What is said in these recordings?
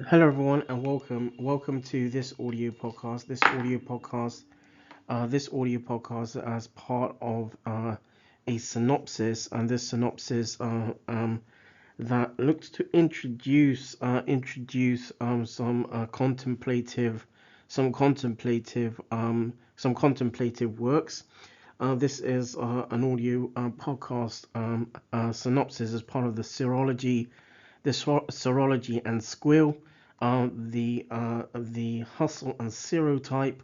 Hello everyone and welcome to this audio podcast. This audio podcast as part of a synopsis, and this synopsis that looks to introduce some contemplative works. This is an audio podcast synopsis as part of the serology and Squil, the hustle and serotype,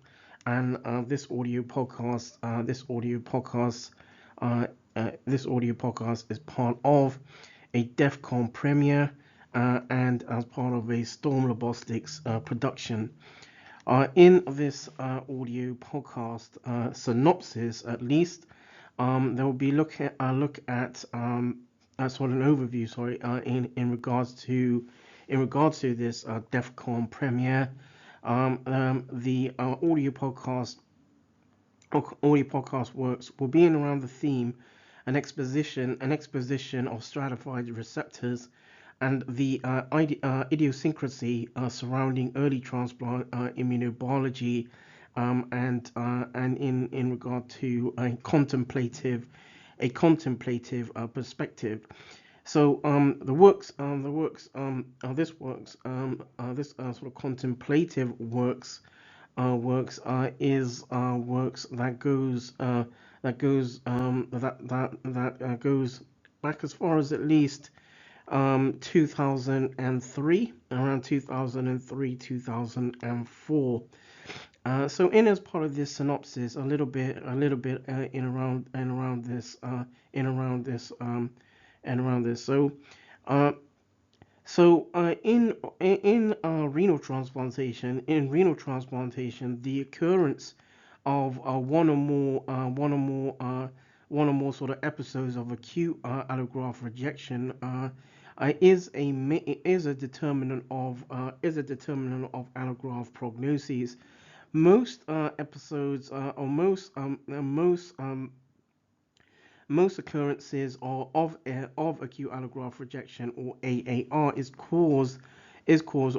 and this audio podcast is part of a Defcon premiere and as part of a Storm Robotics production. In this audio podcast synopsis, at least, there will be look at sort of an overview. In regards to this Defcon premiere, the audio podcast works will be in around the theme, an exposition of stratified receptors, and the idiosyncrasy surrounding early transplant immunobiology, and in regard to a contemplative perspective. So this sort of contemplative works is works that goes back as far as at least 2003, around 2004. So in as part of this synopsis, a little bit in around this. In renal transplantation, the occurrence of one or more sort of episodes of acute allograft rejection is a determinant of allograft prognosis. Most episodes or most occurrences of acute allograft rejection, or AAR, is caused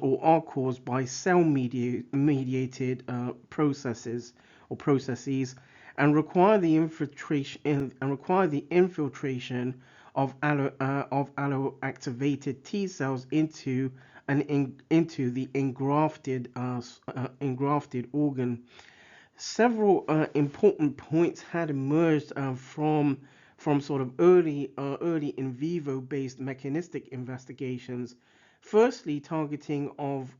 or are caused by cell-mediated processes, and require the infiltration of allo-activated T cells into the engrafted organ. Several important points had emerged from sort of early in vivo based mechanistic investigations. Firstly, targeting of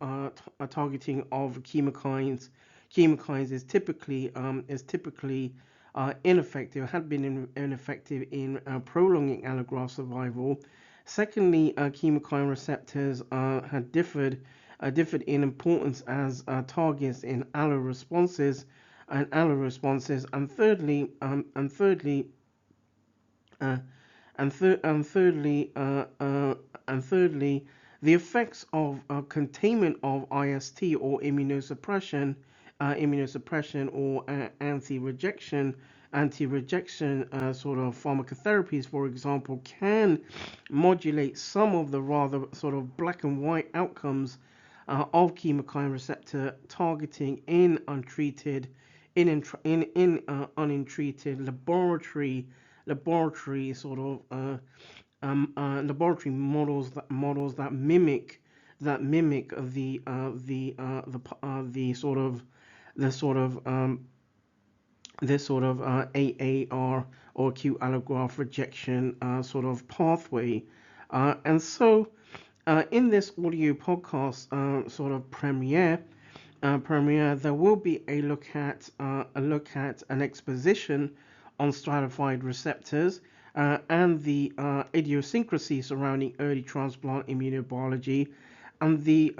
chemokines is typically ineffective, had been ineffective in prolonging allograft survival. Secondly, chemokine receptors had differed in importance as targets in allo responses. And thirdly, the effects of containment of IST or immunosuppression or anti-rejection sort of pharmacotherapies, for example, can modulate some of the rather sort of black and white outcomes of chemokine receptor targeting in untreated unintreated laboratory sort of laboratory models that mimic this sort of AAR, or acute allograft rejection sort of pathway. And so in this audio podcast sort of premiere, there will be a look at an exposition on stratified receptors and the idiosyncrasy surrounding early transplant immunobiology, and the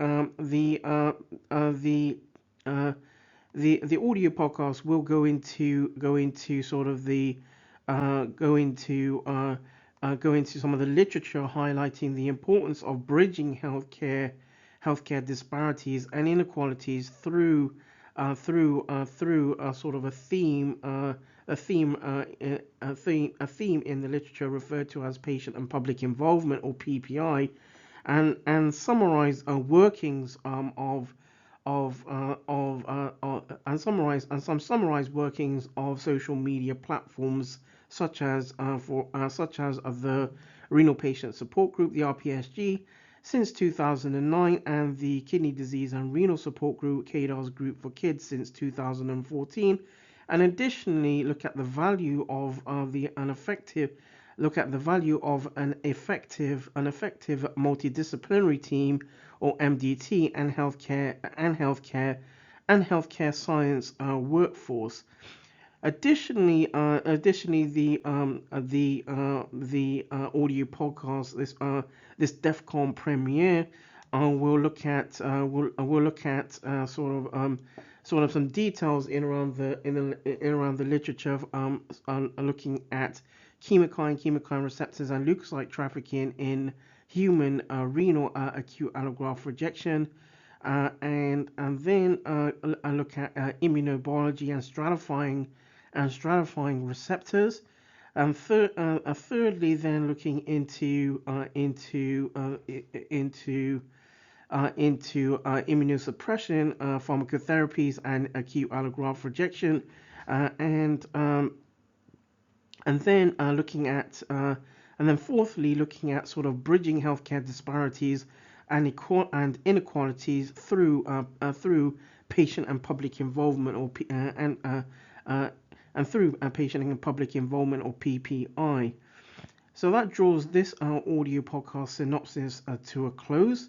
audio podcast will go into sort of the go into some of the literature highlighting the importance of bridging healthcare disparities and inequalities through sort of a theme in the literature referred to as patient and public involvement, or PPI, and summarize workings and summarize workings of social media platforms such as the Renal Patient Support Group, the RPSG, since 2009, and the Kidney Disease and Renal Support Group, KDARS Group for Kids, since 2014, and additionally look at the value of an effective multidisciplinary team, or MDT, and healthcare science workforce. Additionally, the audio podcast, this Defcon premiere, we'll look at sort of some details in around the literature, looking at chemokine receptors and leukocyte trafficking in human renal acute allograft rejection. And then I look at immunobiology and stratifying receptors, and thirdly, then looking into immunosuppression, pharmacotherapies, and acute allograft rejection, and then fourthly, looking at sort of bridging healthcare disparities and inequalities through patient and public involvement, or patient and public involvement, or PPI. So that draws this audio podcast synopsis to a close.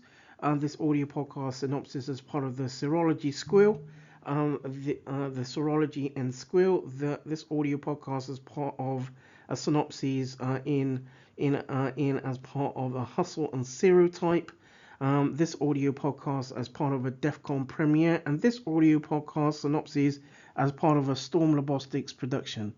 This audio podcast synopsis is part of the Serology Squil, the Serology and Squil. This audio podcast is part of a synopsis in as part of a Hustle and Serotype. This audio podcast as part of a Defcon premiere, and this audio podcast synopsis as part of a Storm Robotics production.